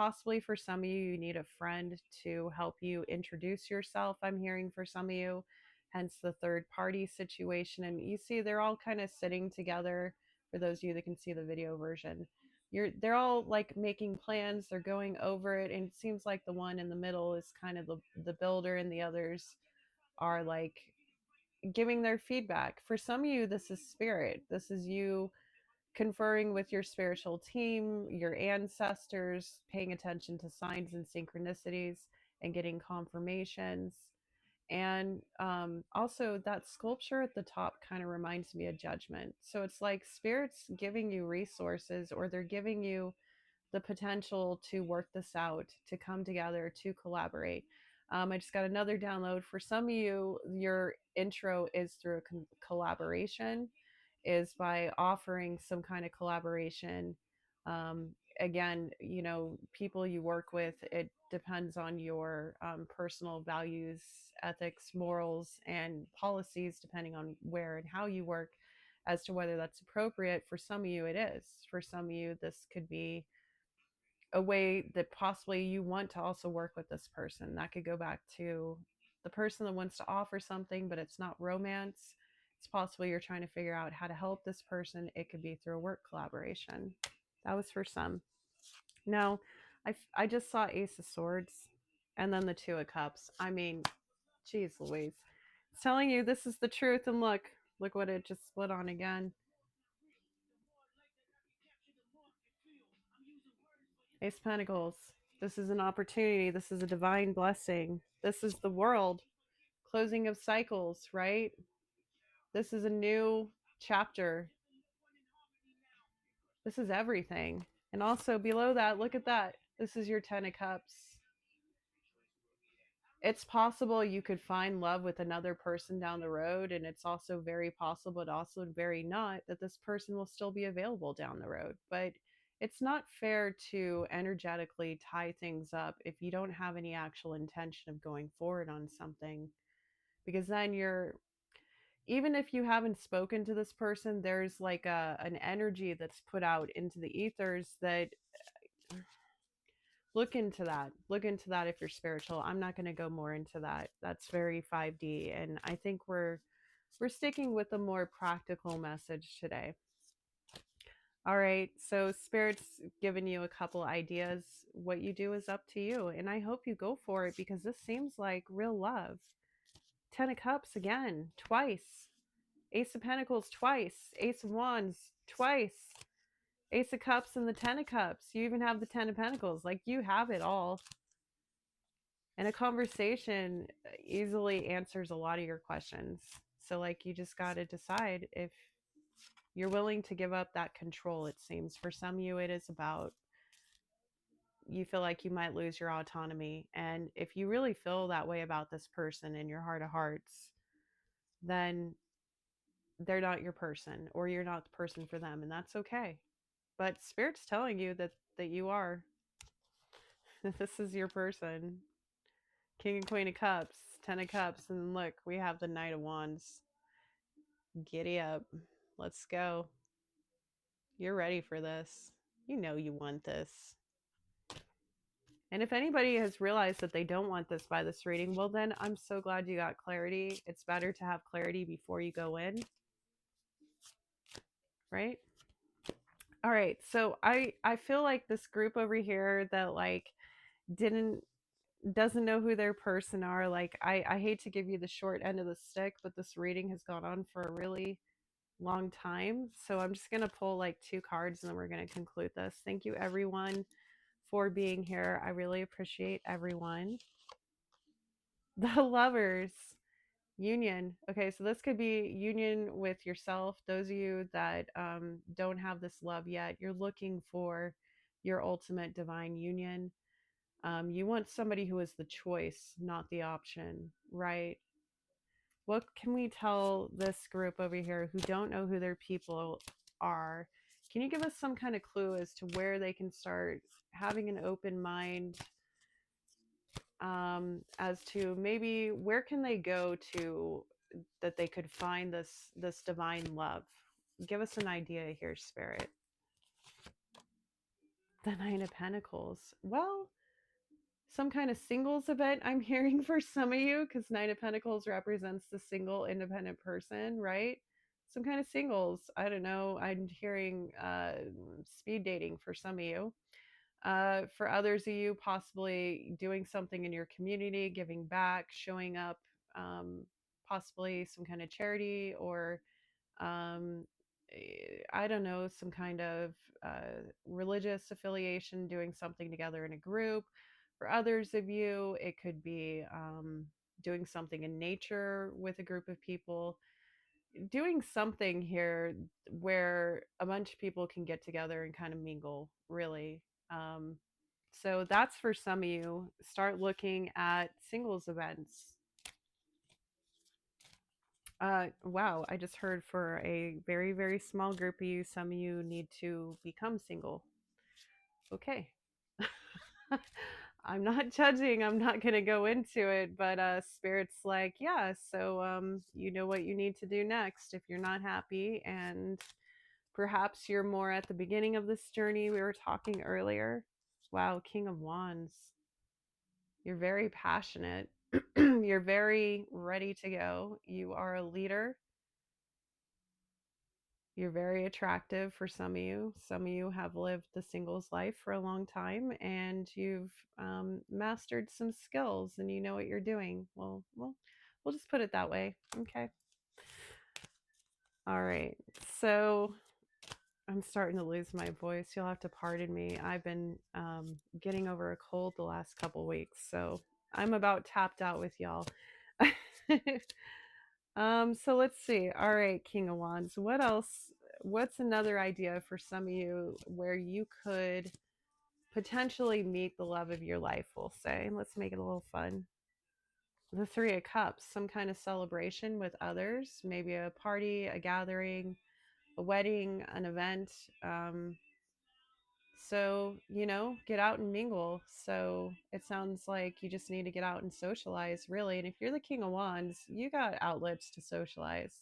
possibly for some of you, you need a friend to help you introduce yourself. I'm hearing for some of you, hence the third party situation. And you see, they're all kind of sitting together. For those of you that can see the video version, they're all like making plans. They're going over it, and it seems like the one in the middle is kind of the builder, and the others are like giving their feedback. For some of you, this is spirit. This is you conferring with your spiritual team, your ancestors, paying attention to signs and synchronicities and getting confirmations. And also, that sculpture at the top kind of reminds me of judgment. So it's like spirits giving you resources, or they're giving you the potential to work this out, to come together, to collaborate. I just got another download. For some of you, your intro is through a collaboration, is by offering some kind of collaboration. Um, Again, you know, people you work with, it depends on your personal values, ethics, morals, and policies, depending on where and how you work, as to whether that's appropriate. For some of you, it is. For some of you, this could be a way that possibly you want to also work with this person. That could go back to the person that wants to offer something, but it's not romance. It's possible you're trying to figure out how to help this person. It could be through a work collaboration. That was for some. Now, I just saw Ace of Swords and then the Two of Cups. I mean, geez Louise. It's telling you this is the truth. And look what it just split on again. Ace of Pentacles. This is an opportunity. This is a divine blessing. This is the world. Closing of cycles, right? This is a new chapter. This is everything. And also below that, look at that. This is your Ten of Cups. It's possible you could find love with another person down the road, and it's also very possible, but also very not, that this person will still be available down the road. But it's not fair to energetically tie things up if you don't have any actual intention of going forward on something, because then you're, even if you haven't spoken to this person, there's like an energy that's put out into the ethers that, look into that if you're spiritual. I'm not going to go more into that. That's very 5D, and I think we're sticking with a more practical message today. All right, so spirit's given you a couple ideas. What you do is up to you, and I hope you go for it, because this seems like real love. Ten of Cups again, twice. Ace of Pentacles twice. Ace of Wands twice. Ace of Cups and the Ten of Cups. You even have the Ten of Pentacles. Like, you have it all. And a conversation easily answers a lot of your questions. So, like, you just got to decide if you're willing to give up that control, it seems. For some of you, it is about, you feel like you might lose your autonomy. And if you really feel that way about this person in your heart of hearts, then they're not your person, or you're not the person for them. And that's okay. But Spirit's telling you that you are. This is your person. King and Queen of Cups, Ten of Cups, and look, we have the Knight of Wands. Giddy up. Let's go. You're ready for this. You know you want this. And if anybody has realized that they don't want this by this reading, well then, I'm so glad you got clarity. It's better to have clarity before you go in. Right? All right, so I feel like this group over here that like doesn't know who their person are, like I hate to give you the short end of the stick, but this reading has gone on for a really long time. So I'm just going to pull like 2 cards and then we're going to conclude this. Thank you everyone for being here. I really appreciate everyone. The Lovers. Union. Okay, so this could be union with yourself. Those of you that don't have this love yet, you're looking for your ultimate divine union. You want somebody who is the choice, not the option, right? What can we tell this group over here who don't know who their people are? Can you give us some kind of clue as to where they can start having an open mind, as to maybe where can they go to that they could find this divine love? Give us an idea here, Spirit. The Nine of Pentacles. Well, some kind of singles event I'm hearing for some of you, because Nine of Pentacles represents the single independent person, right? Some kind of singles. I don't know. I'm hearing speed dating for some of you. For others of you, possibly doing something in your community, giving back, showing up, possibly some kind of charity or um, I don't know, some kind of religious affiliation, doing something together in a group. For others of you, it could be doing something in nature with a group of people, doing something here where a bunch of people can get together and kind of mingle, really. Um, so that's for some of you. Start looking at singles events. Wow, I just heard for a very, very small group of you, some of you need to become single. Okay. I'm not judging. I'm not going to go into it, but spirit's like, yeah, so you know what you need to do next if you're not happy, and perhaps you're more at the beginning of this journey we were talking earlier. Wow, King of Wands. You're very passionate. You're very ready to go. You are a leader. You're very attractive for some of you. Some of you have lived the singles life for a long time, and you've mastered some skills, and you know what you're doing. Well, we'll just put it that way. Okay. All right. So I'm starting to lose my voice. You'll have to pardon me. I've been getting over a cold the last couple weeks, so I'm about tapped out with y'all. So let's see. All right, King of Wands. What else? What's another idea for some of you where you could potentially meet the love of your life, we'll say? Let's make it a little fun. The Three of Cups, some kind of celebration with others, maybe a party, a gathering, a wedding, an event. So, get out and mingle. So it sounds like you just need to get out and socialize, really. And if you're the King of Wands, you got outlets to socialize.